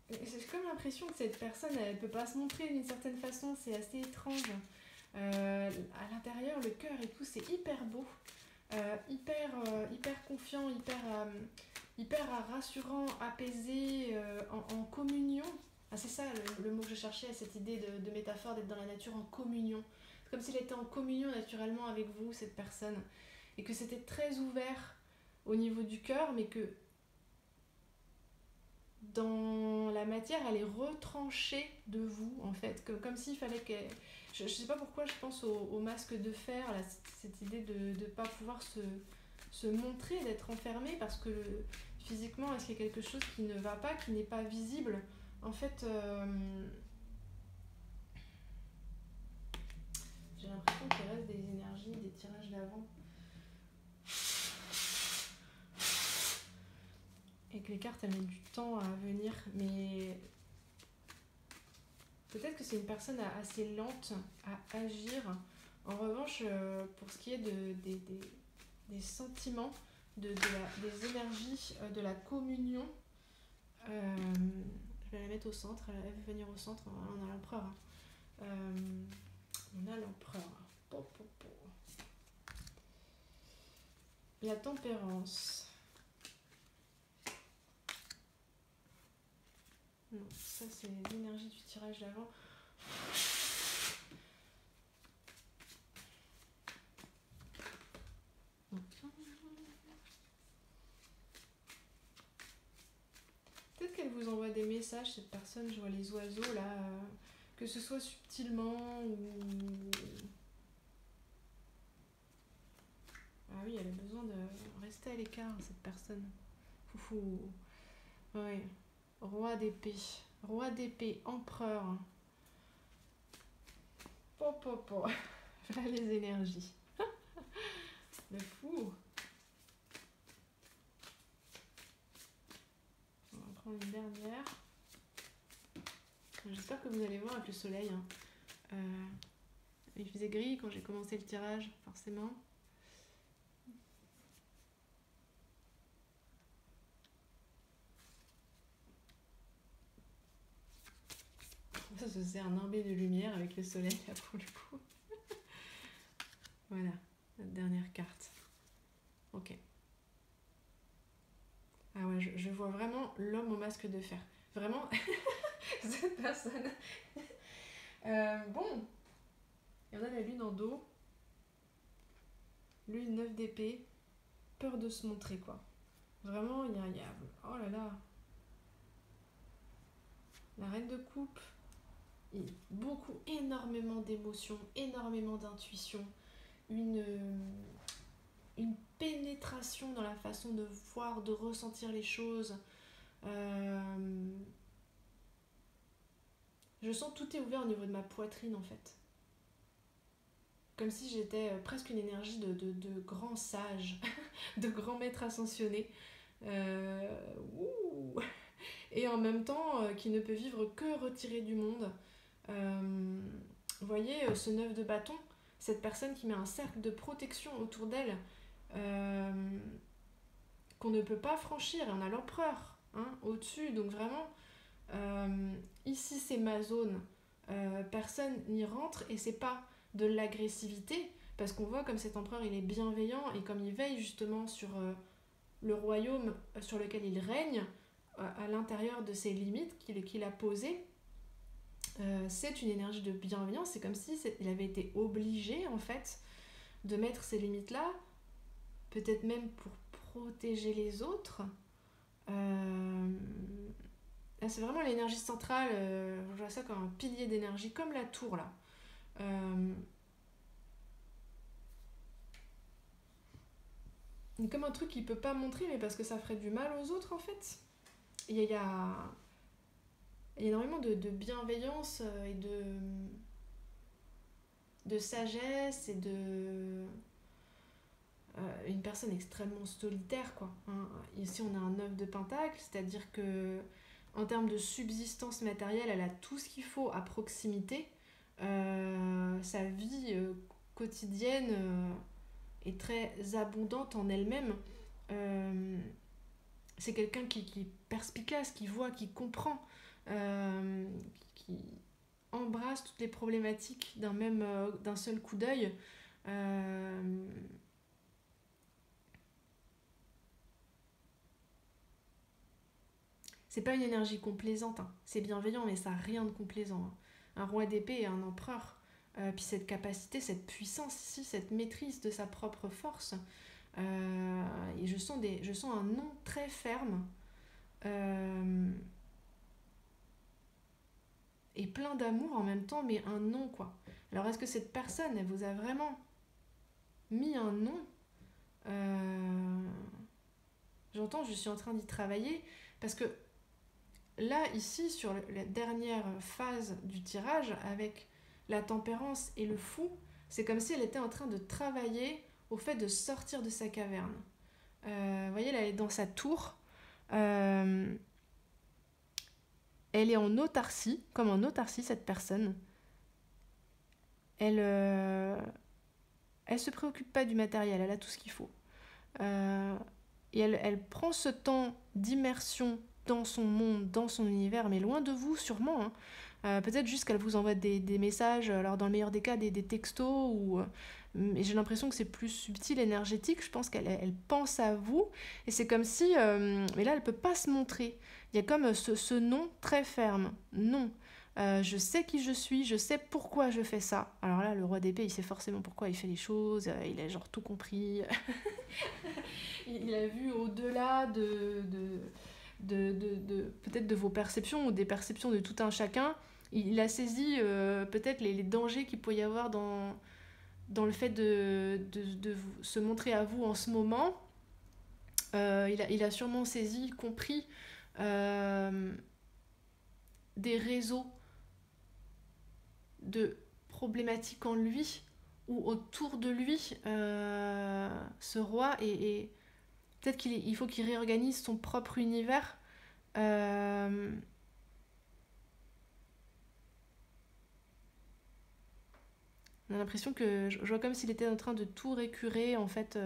J'ai comme l'impression que cette personne, elle peut pas se montrer d'une certaine façon, c'est assez étrange. À l'intérieur, le cœur et tout, c'est hyper beau, hyper confiant, hyper rassurant, apaisé, en communion. Ah, c'est ça le mot que je cherchais, cette idée de métaphore d'être dans la nature en communion. C'est comme s'il était en communion naturellement avec vous, cette personne. Et que c'était très ouvert au niveau du cœur, mais que dans la matière, elle est retranchée de vous, en fait. Comme s'il fallait qu'elle... Je sais pas pourquoi je pense au masque de fer, là, cette idée de ne pas pouvoir se montrer, d'être enfermé, parce que physiquement, est-ce qu'il y a quelque chose qui ne va pas, qui n'est pas visible? En fait, j'ai l'impression qu'il reste des énergies, des tirages d'avant. Et que les cartes, elles mettent du temps à venir, mais peut-être que c'est une personne assez lente à agir. En revanche, pour ce qui est des sentiments, des énergies, de la communion, je vais la mettre au centre, elle veut venir au centre, on a l'empereur. On a l'empereur. La tempérance. Non, ça c'est l'énergie du tirage d'avant. Peut-être qu'elle vous envoie des messages, cette personne, je vois les oiseaux là, que ce soit subtilement ou... Ah oui, elle a besoin de rester à l'écart, cette personne. Foufou. Oui. Roi d'épée. Roi d'épée, empereur. Voilà les énergies. Le fou. On va prendre une dernière. J'espère que vous allez voir avec le soleil. Il faisait gris quand j'ai commencé le tirage, forcément. Ça, c'est un nimbé de lumière avec le soleil, là, pour le coup. Voilà, notre dernière carte. Ok. Ah ouais, je vois vraiment l'homme au masque de fer. Vraiment, cette personne. Bon, il y en a la lune en dos. Lune 9 d'épée. Peur de se montrer, quoi. Vraiment, il y a... Oh là là. La reine de coupe. Énormément d'émotions, énormément d'intuition. Une pénétration dans la façon de voir, de ressentir les choses. Je sens tout est ouvert au niveau de ma poitrine en fait. Comme si j'étais presque une énergie de grand sage, de grand maître ascensionné. Et en même temps, qui ne peut vivre que retiré du monde. Vous voyez, ce 9 de bâton, cette personne qui met un cercle de protection autour d'elle, qu'on ne peut pas franchir. Et on a l'empereur au-dessus, donc vraiment, ici c'est ma zone, personne n'y rentre, et c'est pas de l'agressivité, parce qu'on voit comme cet empereur il est bienveillant, et comme il veille justement sur le royaume sur lequel il règne, à l'intérieur de ses limites qu'il a posées. C'est une énergie de bienveillance, c'est comme si il avait été obligé en fait de mettre ces limites là peut-être même pour protéger les autres. Euh, Là, c'est vraiment l'énergie centrale, je vois ça comme un pilier d'énergie, comme la tour là. Euh, Comme un truc qu'il peut pas montrer, mais parce que ça ferait du mal aux autres en fait. Il y a énormément de bienveillance et de sagesse et de une personne extrêmement solitaire quoi. Hein. Ici on a un 9 de pentacle, c'est-à-dire que en termes de subsistance matérielle, elle a tout ce qu'il faut à proximité. Sa vie quotidienne est très abondante en elle-même. Euh, c'est quelqu'un qui est perspicace, qui voit, qui comprend, euh, qui embrasse toutes les problématiques d'un seul coup d'œil. Euh, c'est pas une énergie complaisante, hein. C'est bienveillant, mais ça n'a rien de complaisant. Hein. Un roi d'épée et un empereur, puis cette capacité, cette puissance ici, cette maîtrise de sa propre force. Et je sens un non très ferme euh, et plein d'amour en même temps, mais un non quoi. Alors est-ce que cette personne, elle vous a vraiment mis un non? Euh, J'entends, je suis en train d'y travailler parce que là, ici, sur la dernière phase du tirage, avec la tempérance et le fou, c'est comme si elle était en train de travailler au fait de sortir de sa caverne. Vous voyez, là, elle est dans sa tour. Euh, Elle est en autarcie, comme en autarcie, cette personne. Elle, elle se préoccupe pas du matériel, elle a tout ce qu'il faut. Euh, et elle prend ce temps d'immersion dans son monde, dans son univers, mais loin de vous sûrement. Hein. Peut-être juste qu'elle vous envoie des messages, alors dans le meilleur des cas des textos, et j'ai l'impression que c'est plus subtil, énergétique. Je pense qu'elle pense à vous, et c'est comme si, mais là elle peut pas se montrer. Il y a comme ce non très ferme, non. Je sais qui je suis, je sais pourquoi je fais ça. Alors là, le roi d'épée, il sait forcément pourquoi il fait les choses, il a genre tout compris. Il a vu au-delà peut-être de vos perceptions ou des perceptions de tout un chacun. Il a saisi peut-être les dangers qu'il peut y avoir dans le fait de se montrer à vous en ce moment. Il a sûrement saisi, compris euh, des réseaux de problématiques en lui ou autour de lui, ce roi, et peut-être qu'il faut qu'il réorganise son propre univers. Euh, on a l'impression que je vois comme s'il était en train de tout récurer en fait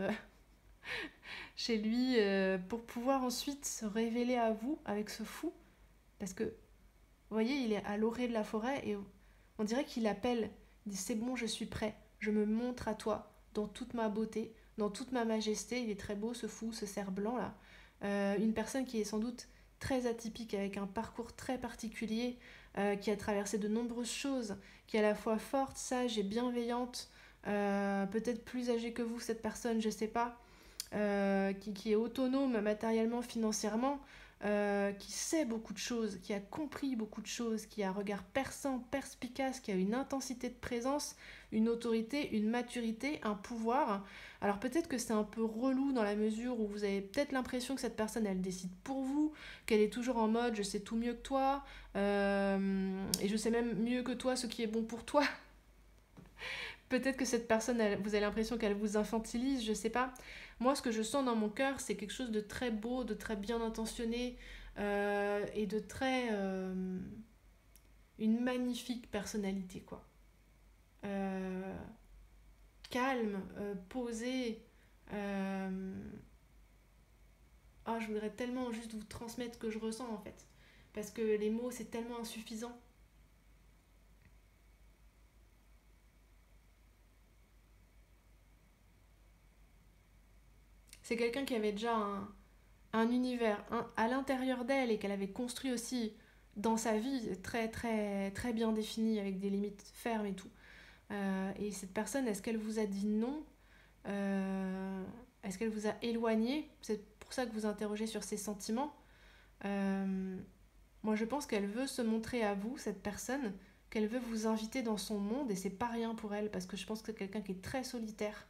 chez lui pour pouvoir ensuite se révéler à vous avec ce fou. Parce que, vous voyez, il est à l'orée de la forêt et on dirait qu'il appelle, il dit c'est bon, je suis prêt, je me montre à toi dans toute ma beauté, dans toute ma majesté. Il est très beau ce fou, ce cerf blanc là. Une personne qui est sans doute très atypique, avec un parcours très particulier, qui a traversé de nombreuses choses, qui est à la fois forte, sage et bienveillante, peut-être plus âgée que vous cette personne, je sais pas, qui est autonome matériellement, financièrement, qui sait beaucoup de choses, qui a compris beaucoup de choses, qui a un regard perçant, perspicace, qui a une intensité de présence, une autorité, une maturité, un pouvoir. Alors peut-être que c'est un peu relou dans la mesure où vous avez peut-être l'impression que cette personne, elle décide pour vous, qu'elle est toujours en mode je sais tout mieux que toi, et je sais même mieux que toi ce qui est bon pour toi. Peut-être que cette personne, vous avez l'impression qu'elle vous infantilise, je sais pas. Moi, ce que je sens dans mon cœur, c'est quelque chose de très beau, de très bien intentionné, et de très... une magnifique personnalité, quoi. Euh, Calme, posé. Ah, je voudrais tellement juste vous transmettre ce que je ressens, en fait. Parce que les mots, c'est tellement insuffisant. C'est quelqu'un qui avait déjà un univers à l'intérieur d'elle et qu'elle avait construit aussi dans sa vie très très très bien défini avec des limites fermes et tout. Et cette personne, est-ce qu'elle vous a dit non? Euh, Est-ce qu'elle vous a éloigné? C'est pour ça que vous interrogez sur ses sentiments. Moi, je pense qu'elle veut se montrer à vous, cette personne, qu'elle veut vous inviter dans son monde, et c'est pas rien pour elle, parce que je pense que c'est quelqu'un qui est très solitaire.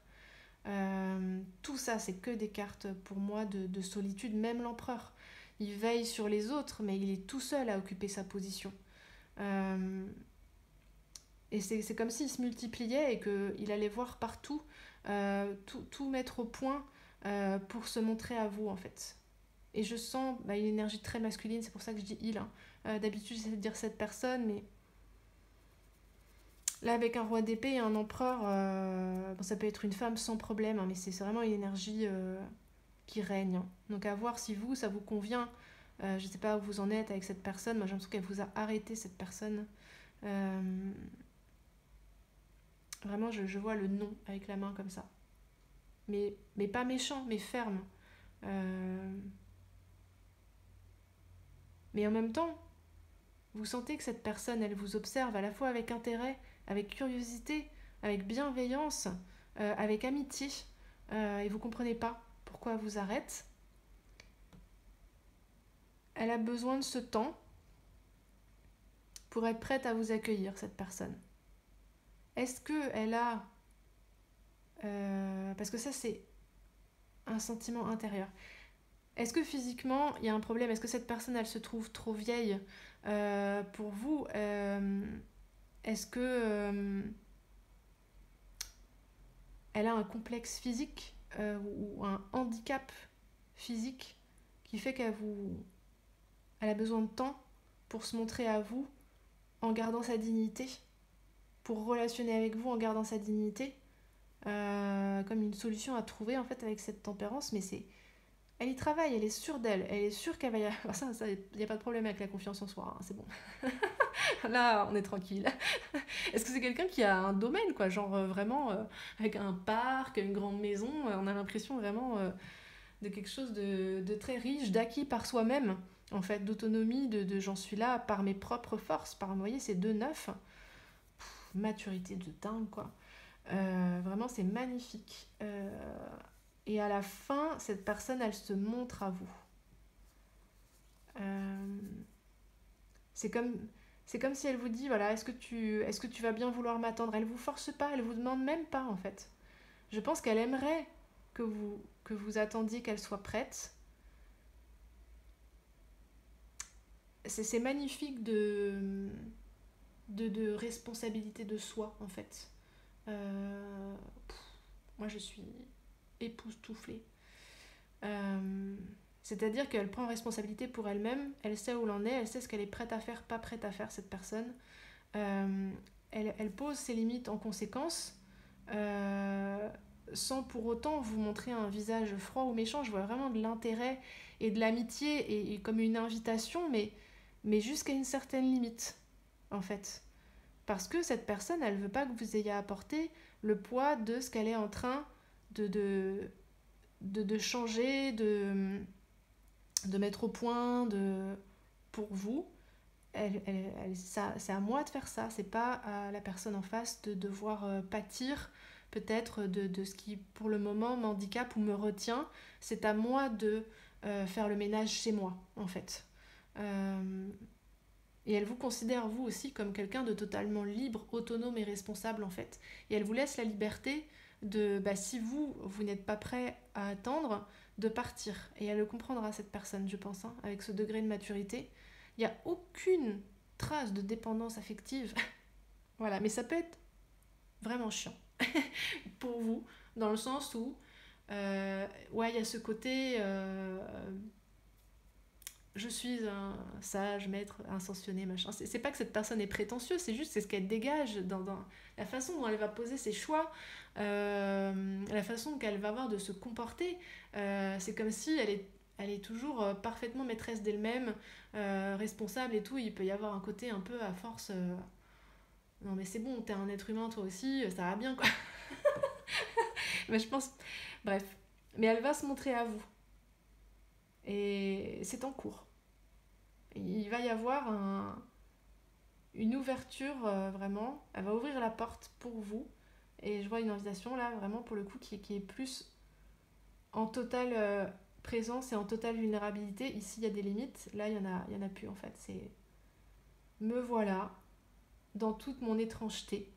Tout ça, c'est que des cartes pour moi de solitude. Même l'empereur, il veille sur les autres, mais il est tout seul à occuper sa position. Euh, et c'est comme s'il se multipliait et qu'il allait voir partout, tout mettre au point pour se montrer à vous, en fait. Et je sens une énergie très masculine, c'est pour ça que je dis il. Hein. D'habitude, j'essaie de dire cette personne, mais là, avec un roi d'épée et un empereur, ça peut être une femme sans problème, hein, mais c'est vraiment une énergie qui règne. Hein. Donc à voir si vous, ça vous convient. Je ne sais pas où vous en êtes avec cette personne. Moi, j'ai l'impression qu'elle vous a arrêté, cette personne. Vraiment, je vois le non avec la main comme ça. Mais pas méchant, mais ferme. Mais en même temps, vous sentez que cette personne, elle vous observe à la fois avec intérêt, avec curiosité, avec bienveillance, avec amitié, et vous comprenez pas pourquoi elle vous arrête. Elle a besoin de ce temps pour être prête à vous accueillir, cette personne. Est-ce qu'elle a... parce que ça, c'est un sentiment intérieur. Est-ce que physiquement, il y a un problème? Est-ce que cette personne, elle se trouve trop vieille pour vous? Est-ce que elle a un complexe physique ou un handicap physique qui fait elle a besoin de temps pour se montrer à vous en gardant sa dignité, pour relationner avec vous en gardant sa dignité, comme une solution à trouver en fait avec cette tempérance, mais elle y travaille, elle est sûre d'elle, elle est sûre qu'elle va y avoir ça, il n'y a pas de problème avec la confiance en soi, hein, c'est bon. Là, on est tranquille. Est-ce que c'est quelqu'un qui a un domaine, quoi, genre vraiment avec un parc, une grande maison, on a l'impression vraiment de quelque chose de très riche, d'acquis par soi-même, en fait, d'autonomie, de j'en suis là par mes propres forces, vous voyez, c'est 2-9, maturité de dingue, quoi. Vraiment, c'est magnifique. Et à la fin, cette personne, elle se montre à vous. Euh, c'est comme... C'est comme si elle vous dit, voilà, est-ce que tu vas bien vouloir m'attendre? Elle vous force pas, elle vous demande même pas, en fait. Je pense qu'elle aimerait que vous attendiez qu'elle soit prête. C'est magnifique de responsabilité de soi, en fait. Euh, Moi, je suis époustouflée. Euh, C'est-à-dire qu'elle prend responsabilité pour elle-même, elle sait où l'on est, elle sait ce qu'elle est prête à faire, pas prête à faire, cette personne. Elle pose ses limites en conséquence, euh, sans pour autant vous montrer un visage froid ou méchant. Je vois vraiment de l'intérêt et de l'amitié et comme une invitation, mais jusqu'à une certaine limite, en fait. Parce que cette personne, elle veut pas que vous ayez apporté le poids de ce qu'elle est en train de, de, de changer, de mettre au point pour vous. C'est à moi de faire ça, c'est pas à la personne en face de devoir pâtir peut-être de ce qui pour le moment m'handicape ou me retient. C'est à moi de faire le ménage chez moi, en fait. Euh, et elle vous considère, vous aussi, comme quelqu'un de totalement libre, autonome et responsable, en fait. Et elle vous laisse la liberté si vous n'êtes pas prêt à attendre, de partir. Et elle le comprendra, cette personne, je pense, hein, avec ce degré de maturité. Il n'y a aucune trace de dépendance affective. Voilà, mais ça peut être vraiment chiant pour vous, dans le sens où, ouais, il y a ce côté... je suis un sage, maître, intentionné, machin. C'est pas que cette personne est prétentieuse, c'est juste c'est ce qu'elle dégage dans la façon dont elle va poser ses choix, la façon qu'elle va avoir de se comporter. C'est comme si elle est toujours parfaitement maîtresse d'elle-même, responsable et tout. Il peut y avoir un côté un peu à force. Non mais c'est bon, t'es un être humain toi aussi, ça va bien quoi. Mais je pense. Bref. Mais elle va se montrer à vous. Et c'est en cours. Il va y avoir une ouverture vraiment. Elle va ouvrir la porte pour vous. Et je vois une invitation là, vraiment pour le coup, qui est plus en totale présence et en totale vulnérabilité. Ici, il y a des limites. Là, il y en a plus, en fait. C'est me voilà, dans toute mon étrangeté.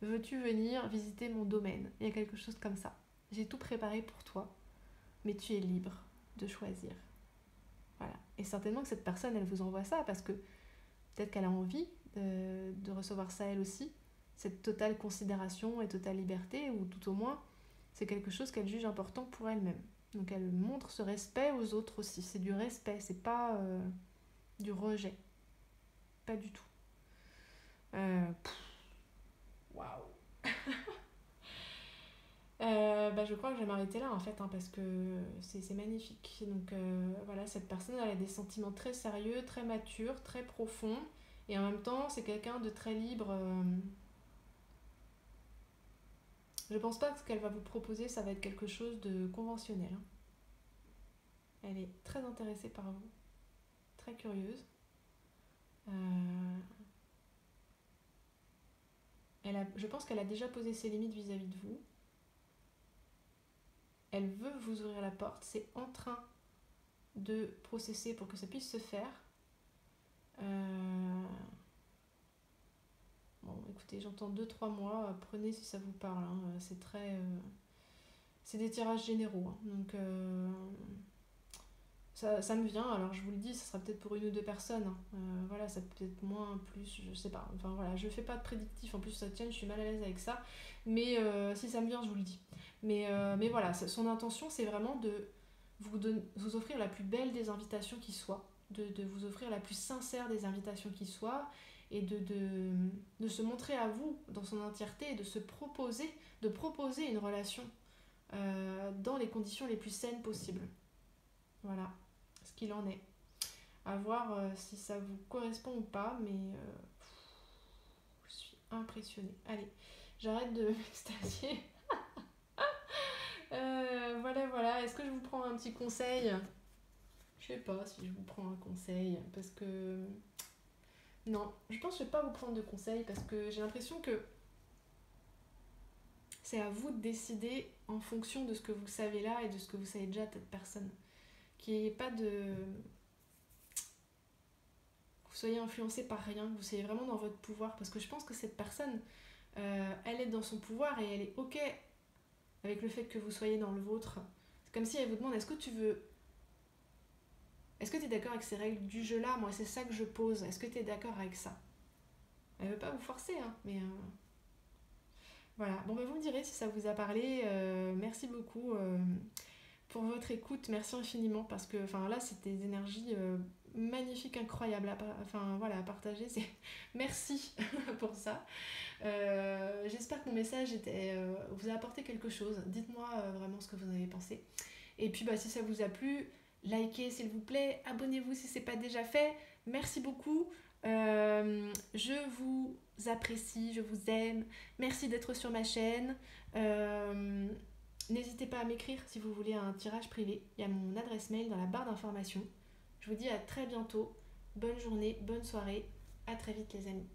Veux-tu venir visiter mon domaine? Il y a quelque chose comme ça. J'ai tout préparé pour toi, mais tu es libre de choisir. Voilà. Et certainement que cette personne, elle vous envoie ça parce que peut-être qu'elle a envie de recevoir ça elle aussi, cette totale considération et totale liberté, ou tout au moins, c'est quelque chose qu'elle juge important pour elle-même. Donc elle montre ce respect aux autres aussi. C'est du respect, c'est pas du rejet. Pas du tout. Waouh. Je crois que je vais m'arrêter là en fait, hein, parce que c'est magnifique. Donc voilà, cette personne elle a des sentiments très sérieux, très matures, très profonds, et en même temps c'est quelqu'un de très libre. Je pense pas que ce qu'elle va vous proposer ça va être quelque chose de conventionnel, hein. Elle est très intéressée par vous, très curieuse. Euh, je pense qu'elle a déjà posé ses limites vis-à-vis de vous. Elle veut vous ouvrir la porte, c'est en train de processer pour que ça puisse se faire. Bon, écoutez, j'entends 2-3 mois, prenez si ça vous parle, hein. C'est très... c'est des tirages généraux, hein. Donc ça me vient, alors je vous le dis, ça sera peut-être pour 1 ou 2 personnes, hein. Voilà, ça peut être moins, plus, je sais pas. Enfin voilà, je fais pas de prédictif, en plus ça tient, je suis mal à l'aise avec ça. Mais si ça me vient, je vous le dis. Mais voilà, son intention, c'est vraiment de vous offrir la plus belle des invitations qui soit, de vous offrir la plus sincère des invitations qui soit, et de se montrer à vous dans son entièreté et de proposer une relation dans les conditions les plus saines possibles. Voilà ce qu'il en est. À voir si ça vous correspond ou pas, mais je suis impressionnée. Allez, j'arrête de m'extasier. Voilà. Est-ce que je vous prends un petit conseil? Je sais pas si je vous prends un conseil, parce que... Non, je pense que je vais pas vous prendre de conseils, parce que j'ai l'impression que c'est à vous de décider en fonction de ce que vous savez là et de ce que vous savez déjà de cette personne. Qu'il n'y ait pas de... Que vous soyez influencé par rien, que vous soyez vraiment dans votre pouvoir, parce que je pense que cette personne, elle est dans son pouvoir et elle est ok avec le fait que vous soyez dans le vôtre. C'est comme si elle vous demande, est-ce que tu es d'accord avec ces règles du jeu là? Moi c'est ça que je pose, est-ce que tu es d'accord avec ça? Elle veut pas vous forcer, hein, mais voilà. Bon, vous me direz si ça vous a parlé. Merci beaucoup pour votre écoute, merci infiniment, parce que là c'était des énergies magnifiques, incroyables à partager. Merci pour ça. J'espère que mon message vous a apporté quelque chose. Dites-moi vraiment ce que vous en avez pensé. Et puis si ça vous a plu, likez s'il vous plaît, abonnez-vous si ce n'est pas déjà fait. Merci beaucoup. Je vous apprécie, je vous aime. Merci d'être sur ma chaîne. N'hésitez pas à m'écrire si vous voulez un tirage privé. Il y a mon adresse mail dans la barre d'information. Je vous dis à très bientôt. Bonne journée, bonne soirée. À très vite les amis.